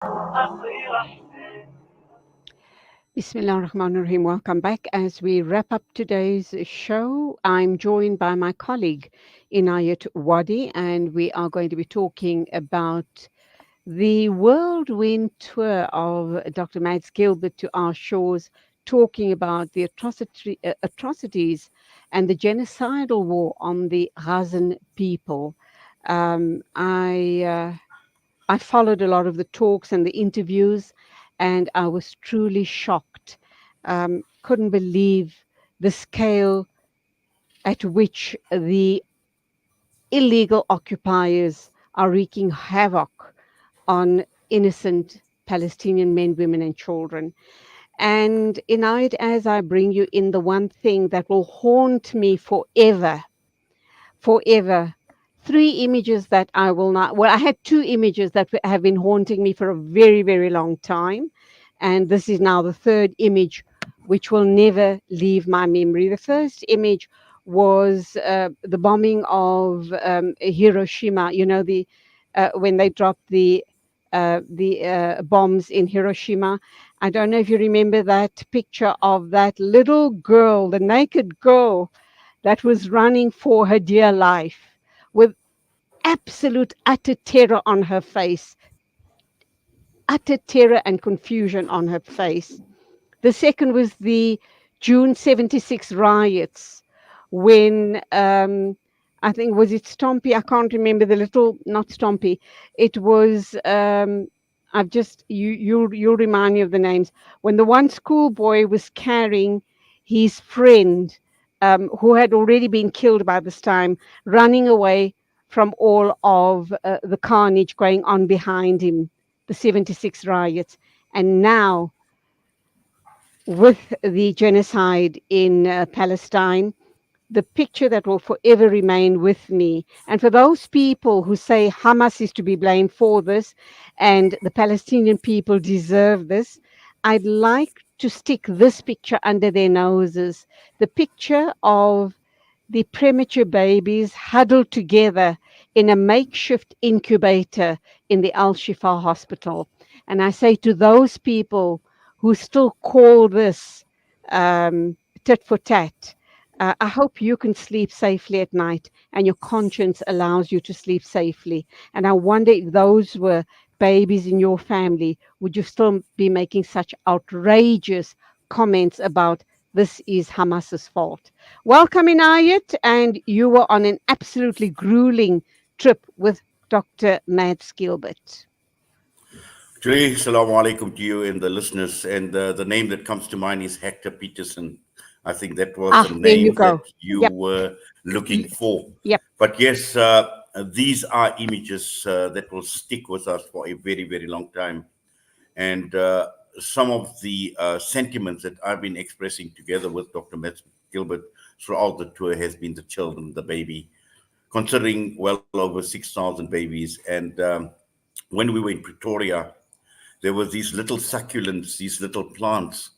Bismillah ar-Rahman ar-Rahim. Welcome back. As we wrap up today's show, I'm joined by my colleague Inayet Wadee, and we are going to be talking about the whirlwind tour of Dr. Mads Gilbert to our shores, talking about the atrocities and the genocidal war on the Gazan people. Um, I uh, I followed a lot of the talks and the interviews, and I was truly shocked. Couldn't believe the scale at which the illegal occupiers are wreaking havoc on innocent Palestinian men, women, and children. And in it, as I bring you in, the one thing that will haunt me forever, forever. Three images that I will not, well, I had two images that have been haunting me for a very, very long time. And this is now the third image, which will never leave my memory. The first image was the bombing of Hiroshima, when they dropped the bombs in Hiroshima. I don't know if you remember that picture of that little girl, the naked girl that was running for her dear life with absolute utter terror on her face, utter terror and confusion on her face. The second was the June 76 riots when I think, was it Stompy? I can't remember the little, not Stompy. It was, I've just, you'll remind me of the names. When the one schoolboy was carrying his friend, who had already been killed by this time, running away from all of the carnage going on behind him, the 76 riots. And now, with the genocide in Palestine, the picture that will forever remain with me. And for those people who say Hamas is to be blamed for this and the Palestinian people deserve this, I'd like to stick this picture under their noses, the picture of the premature babies huddled together in a makeshift incubator in the Al Shifa hospital. And I say to those people who still call this tit for tat, I hope you can sleep safely at night and your conscience allows you to sleep safely. And I wonder if those were babies in your family, would you still be making such outrageous comments about this is Hamas's fault? Welcome, Inayet, and you were on an absolutely grueling trip with Dr. Mads Gilbert. Julie, salaam alaikum to you and the listeners. And the name that comes to mind is Hector Peterson. I think that was the Ah, there you name that go. you Yep. were looking for. Yep. But yes, these are images that will stick with us for a very, very long time. And some of the sentiments that I've been expressing together with Dr. Metz Gilbert throughout the tour has been the children, the baby, considering well over 6,000 babies. And when we were in Pretoria, there were these little succulents, these little plants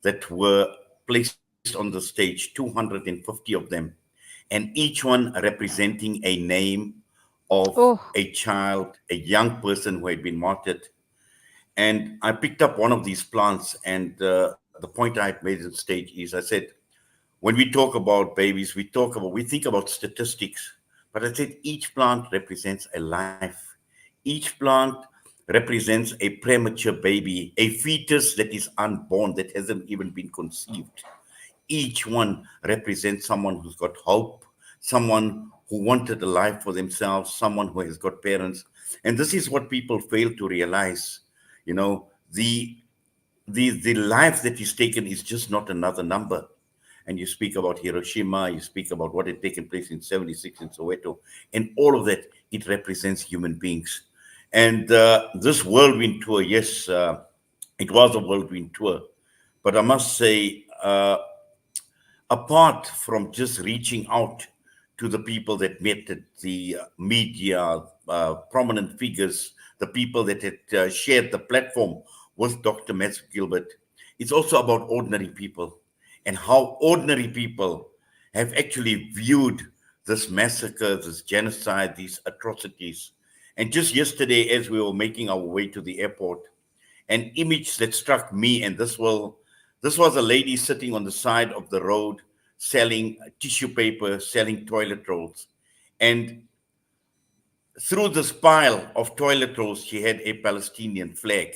that were placed on the stage, 250 of them, and each one representing a name of Oh, a child, a young person who had been martyred. And I picked up one of these plants, and the point I made on stage is I said, when we talk about babies, we think about statistics, but I said each plant represents a life. Each plant represents a premature baby, a fetus that is unborn, that hasn't even been conceived. Each one represents someone who's got hope, someone who wanted a life for themselves, someone who has got parents. And this is what people fail to realize. You know, the life that is taken is just not another number. And you speak about Hiroshima, you speak about what had taken place in 76 in Soweto, and all of that, it represents human beings. And this whirlwind tour, yes, it was a whirlwind tour. But I must say, apart from just reaching out to the people that met at the media, prominent figures, the people that had shared the platform with Dr. Metz Gilbert, it's also about ordinary people and how ordinary people have actually viewed this massacre, this genocide, these atrocities. And just yesterday, as we were making our way to the airport, an image that struck me, and this was a lady sitting on the side of the road selling tissue paper, selling toilet rolls. And through this pile of toilet rolls, she had a Palestinian flag.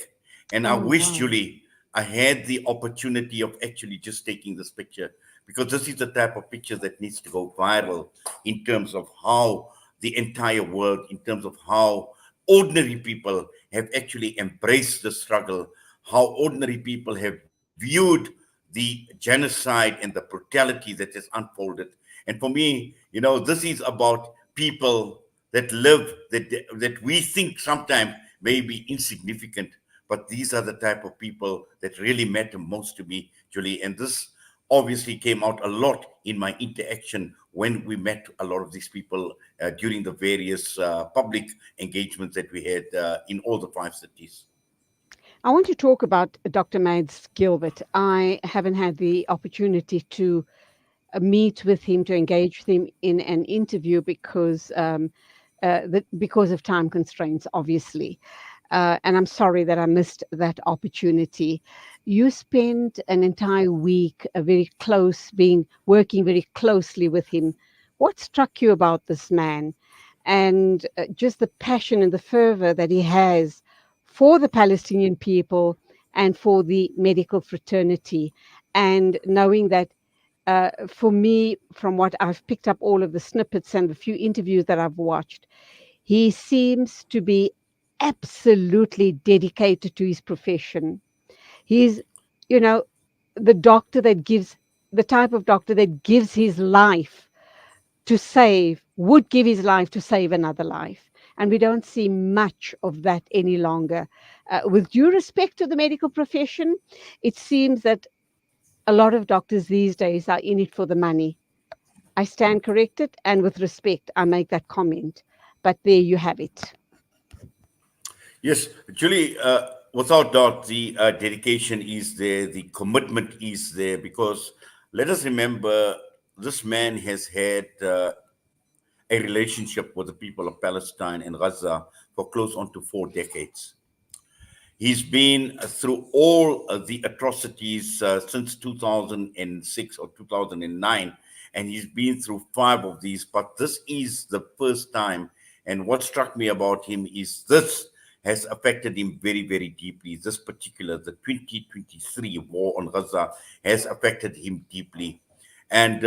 And I Oh, wish, wow. Julie, I had the opportunity of actually just taking this picture, because this is the type of picture that needs to go viral in terms of how the entire world, in terms of how ordinary people have actually embraced the struggle, how ordinary people have viewed the genocide and the brutality that has unfolded. And for me, this is about people that live, that we think sometimes may be insignificant, but these are the type of people that really matter most to me, Julie. And this obviously came out a lot in my interaction when we met a lot of these people during the various public engagements that we had in all the 5 cities. I want to talk about Dr. Mads Gilbert. I haven't had the opportunity to meet with him, to engage with him in an interview because of time constraints, obviously. And I'm sorry that I missed that opportunity. You spent an entire week very close, being working very closely with him. What struck you about this man, and just the passion and the fervor that he has for the Palestinian people and for the medical fraternity, and knowing that for me, from what I've picked up, all of the snippets and the few interviews that I've watched, he seems to be absolutely dedicated to his profession. He's, you know, the doctor that gives, the type of doctor that gives his life to save, would give his life to save another life. And we don't see much of that any longer. With due respect to the medical profession, it seems that a lot of doctors these days are in it for the money. I stand corrected, and with respect, I make that comment. But there you have it. Yes, Julie, without doubt, the dedication is there, the commitment is there, because let us remember this man has had a relationship with the people of Palestine and Gaza for close on to 4 decades. He's been through all the atrocities since 2006 or 2009, and he's been through 5 of these. But this is the first time. And what struck me about him is this has affected him very, very deeply. This particular, the 2023 war on Gaza, has affected him deeply. And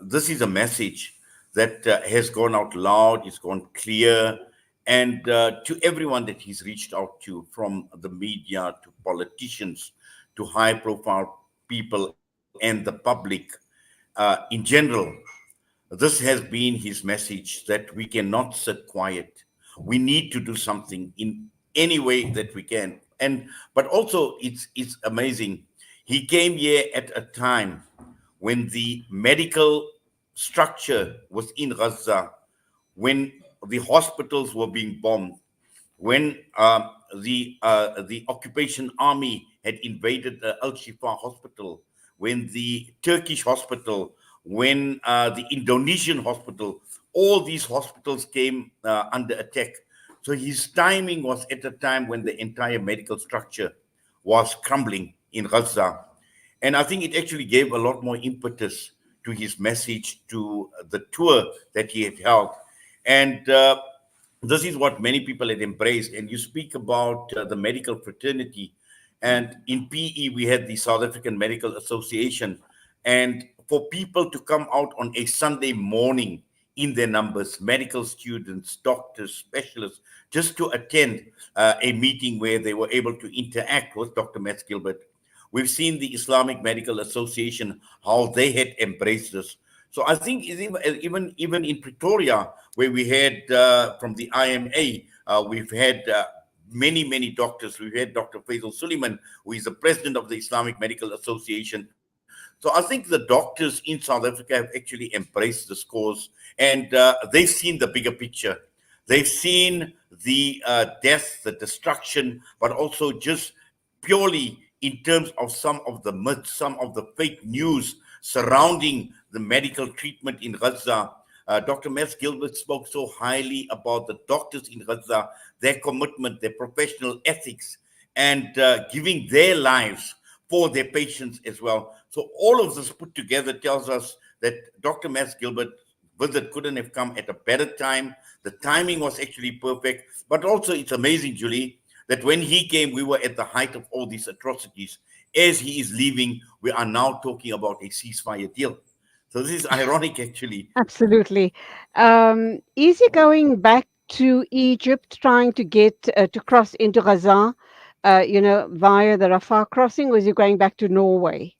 this is a message that has gone out loud, it's gone clear, and to everyone that he's reached out to, from the media to politicians to high profile people and the public in general, this has been his message that we cannot sit quiet. We need to do something in any way that we can. And but also it's amazing. He came here at a time when the medical structure was in Gaza, when the hospitals were being bombed, when the occupation army had invaded the Al Shifa hospital, when the Turkish hospital, when the Indonesian hospital, all these hospitals came under attack. So his timing was at a time when the entire medical structure was crumbling in Gaza. And I think it actually gave a lot more impetus to his message, to the tour that he had held. And this is what many people had embraced. And you speak about the medical fraternity. And in PE, we had the South African Medical Association. And for people to come out on a Sunday morning in their numbers, medical students, doctors, specialists, just to attend a meeting where they were able to interact with Dr. Metz Gilbert. We've seen the Islamic Medical Association, how they had embraced this. So I think even in Pretoria, where we had from the IMA, we've had many doctors. We've had Dr. Faisal Suleiman, who is the president of the Islamic Medical Association. So I think the doctors in South Africa have actually embraced this cause, and they've seen the bigger picture. They've seen the death, the destruction, but also just purely in terms of some of the myths, some of the fake news surrounding the medical treatment in Gaza. Dr. Mads Gilbert spoke so highly about the doctors in Gaza, their commitment, their professional ethics, and giving their lives for their patients as well. So all of this put together tells us that Dr. Mads Gilbert visit couldn't have come at a better time. The timing was actually perfect. But also, it's amazing, Julie, that when he came, we were at the height of all these atrocities. As he is leaving, we are now talking about a ceasefire deal. So this is ironic, actually. Absolutely. Is he going back to Egypt, trying to get to cross into Gaza, via the Rafah crossing, or is he going back to Norway?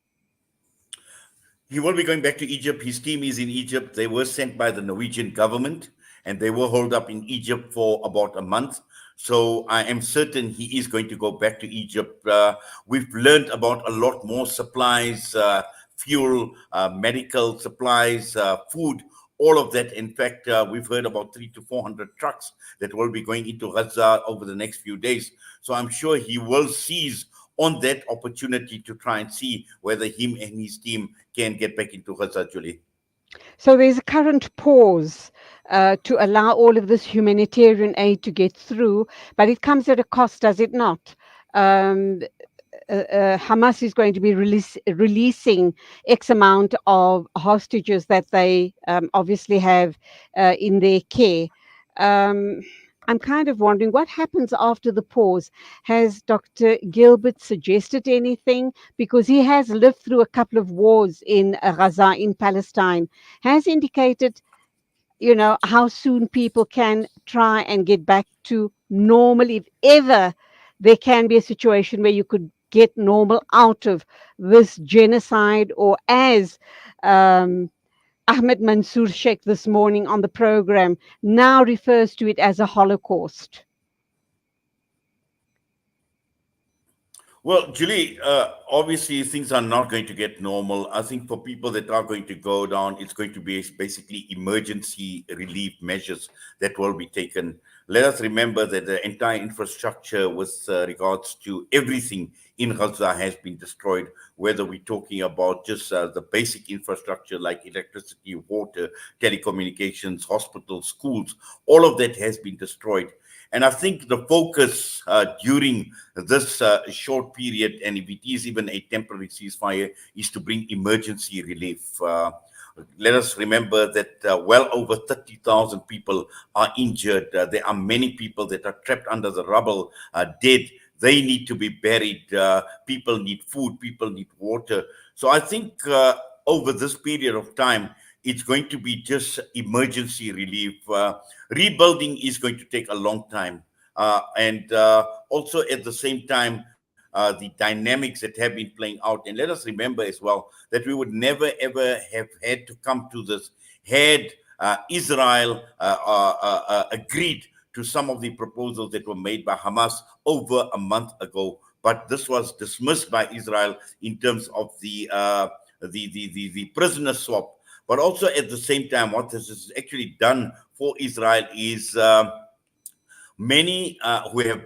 He will be going back to Egypt. His team is in Egypt. They were sent by the Norwegian government and they were holed up in Egypt for about a month. So I am certain he is going to go back to Egypt. We've learned about a lot more supplies, fuel, medical supplies, food, all of that. In fact, we've heard about 300 to 400 trucks that will be going into Gaza over the next few days. So I'm sure he will seize on that opportunity to try and see whether him and his team can get back into Gaza, Julie. So there's a current pause to allow all of this humanitarian aid to get through, but it comes at a cost, does it not? Um, Hamas is going to be releasing X amount of hostages that they obviously have in their care. Um, I'm kind of wondering what happens after the pause. Has Dr. Gilbert suggested anything? Because he has lived through a couple of wars in Gaza, in Palestine, has indicated, how soon people can try and get back to normal, if ever there can be a situation where you could get normal out of this genocide, or as um, Ahmed Mansour Sheikh this morning on the program now refers to it as a Holocaust. Well, Julie, obviously things are not going to get normal. I think for people that are going to go down, it's going to be basically emergency relief measures that will be taken. Let us remember that the entire infrastructure with regards to everything in Gaza has been destroyed, whether we're talking about just the basic infrastructure like electricity, water, telecommunications, hospitals, schools, all of that has been destroyed. And I think the focus during this short period, and if it is even a temporary ceasefire, is to bring emergency relief. Let us remember that well over 30,000 people are injured. There are many people that are trapped under the rubble, dead. They need to be buried. People need food. People need water. So I think over this period of time, it's going to be just emergency relief. Rebuilding is going to take a long time. And also at the same time, the dynamics that have been playing out. And let us remember as well that we would never ever have had to come to this had Israel agreed to some of the proposals that were made by Hamas over a month ago. But this was dismissed by Israel in terms of the prisoner swap. But also at the same time, what this has actually done for Israel is many who have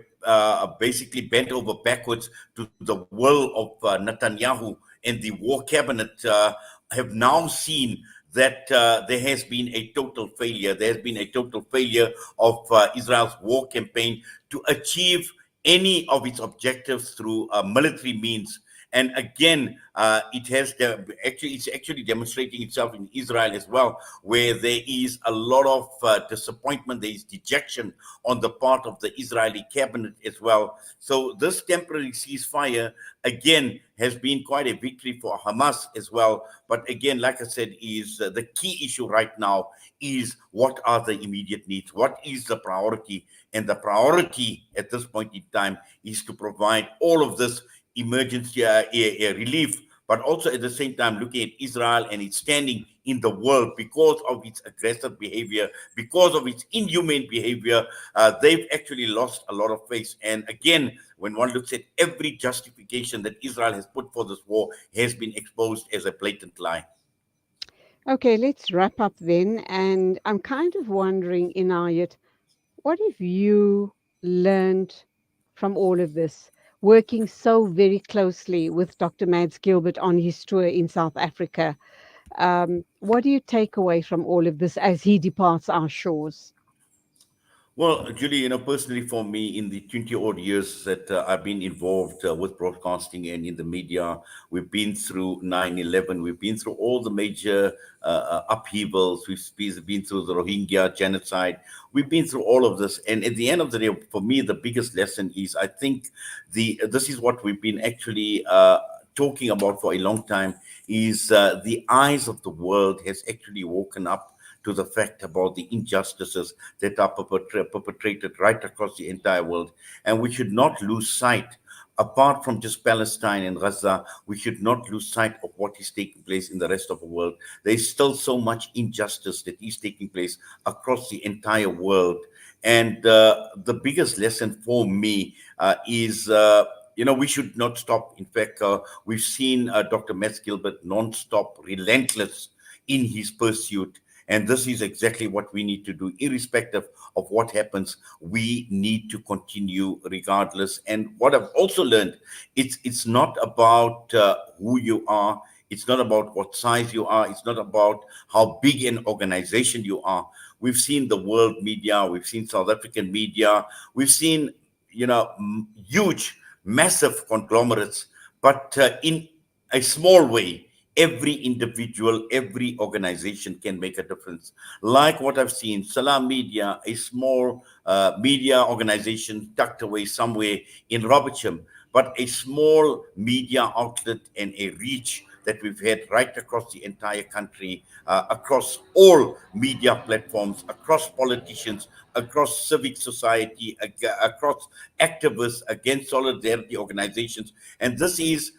basically bent over backwards to the will of Netanyahu and the war cabinet have now seen that there has been a total failure. There has been a total failure of Israel's war campaign to achieve any of its objectives through military means. And again, it's actually demonstrating itself in Israel as well, where there is a lot of disappointment, there is dejection on the part of the Israeli cabinet as well. So this temporary ceasefire, again, has been quite a victory for Hamas as well. But again, like I said, is the key issue right now is what are the immediate needs? What is the priority? And the priority at this point in time is to provide all of this emergency relief, but also at the same time looking at Israel and its standing in the world because of its aggressive behavior, because of its inhumane behavior. They've actually lost a lot of face. And again, when one looks at every justification that Israel has put for this war, has been exposed as a blatant lie. Okay, let's wrap up then. And I'm kind of wondering, Inayet, what have you learned from all of this, working so very closely with Dr. Mads Gilbert on his tour in South Africa? What do you take away from all of this as he departs our shores? Well, Julie, personally for me, in the 20 odd years that I've been involved with broadcasting and in the media, we've been through 9/11. We've been through all the major upheavals. We've been through the Rohingya genocide. We've been through all of this. And at the end of the day, for me, the biggest lesson is I think this is what we've been actually talking about for a long time is the eyes of the world has actually woken up to the fact about the injustices that are perpetrated right across the entire world. And we should not lose sight, apart from just Palestine and Gaza, we should not lose sight of what is taking place in the rest of the world. There is still so much injustice that is taking place across the entire world. And the biggest lesson for me is. We should not stop. In fact, we've seen Dr. Matt Gilbert non-stop, relentless in his pursuit. And this is exactly what we need to do, irrespective of what happens. We need to continue regardless. And what I've also learned, it's not about who you are. It's not about what size you are. It's not about how big an organization you are. We've seen the world media. We've seen South African media. We've seen, huge, massive conglomerates. But in a small way, every individual, every organization can make a difference. Like what I've seen, Salaamedia, a small media organization tucked away somewhere in Robertsham, but a small media outlet and a reach that we've had right across the entire country, across all media platforms, across politicians, across civic society, across activists, against solidarity organizations. And this is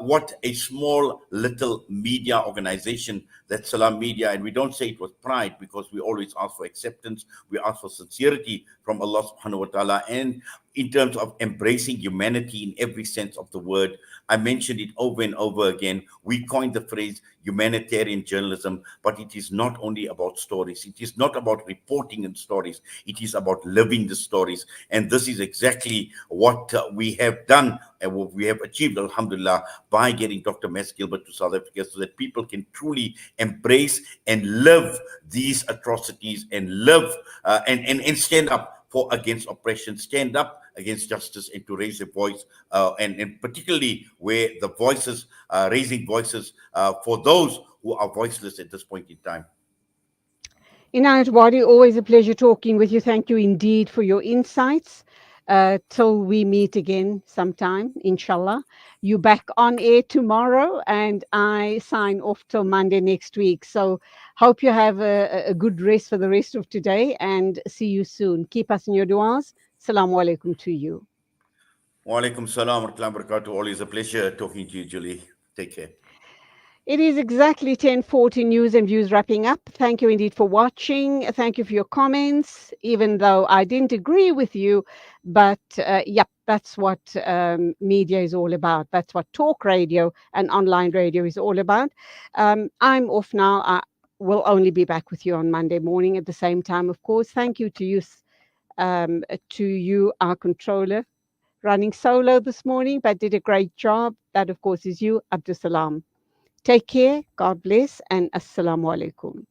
what a small little media organization that Salam Media, and we don't say it with pride because we always ask for acceptance, we ask for sincerity from Allah subhanahu wa ta'ala, and in terms of embracing humanity in every sense of the word. I mentioned it over and over again. We coined the phrase humanitarian journalism, but it is not only about stories. It is not about reporting in stories. It is about living the stories. And this is exactly what we have done and what we have achieved, alhamdulillah, by getting Dr. Matt Gilbert to South Africa so that people can truly embrace and live these atrocities and live and stand up for against oppression, stand up against justice, and to raise a voice, and particularly where the voices, raising voices for those who are voiceless at this point in time. Inayet Wadee, always a pleasure talking with you. Thank you indeed for your insights. Till we meet again sometime, inshallah. You back on air tomorrow, and I sign off till Monday next week. So hope you have a good rest for the rest of today, and see you soon. Keep us in your du'as. Assalamu alaikum to you. Wa alaikum salam wa rahmatullahi wa barakatuh. Always a pleasure talking to you, Julie. Take care. It is exactly 10:40 news and views wrapping up. Thank you indeed for watching. Thank you for your comments, even though I didn't agree with you. But yep, that's what media is all about. That's what talk radio and online radio is all about. I'm off now. I will only be back with you on Monday morning at the same time, of course. Thank you to you, our controller, running solo this morning, but did a great job. That, of course, is you, Abdul Salam. Take care, God bless, and Assalamu alaikum.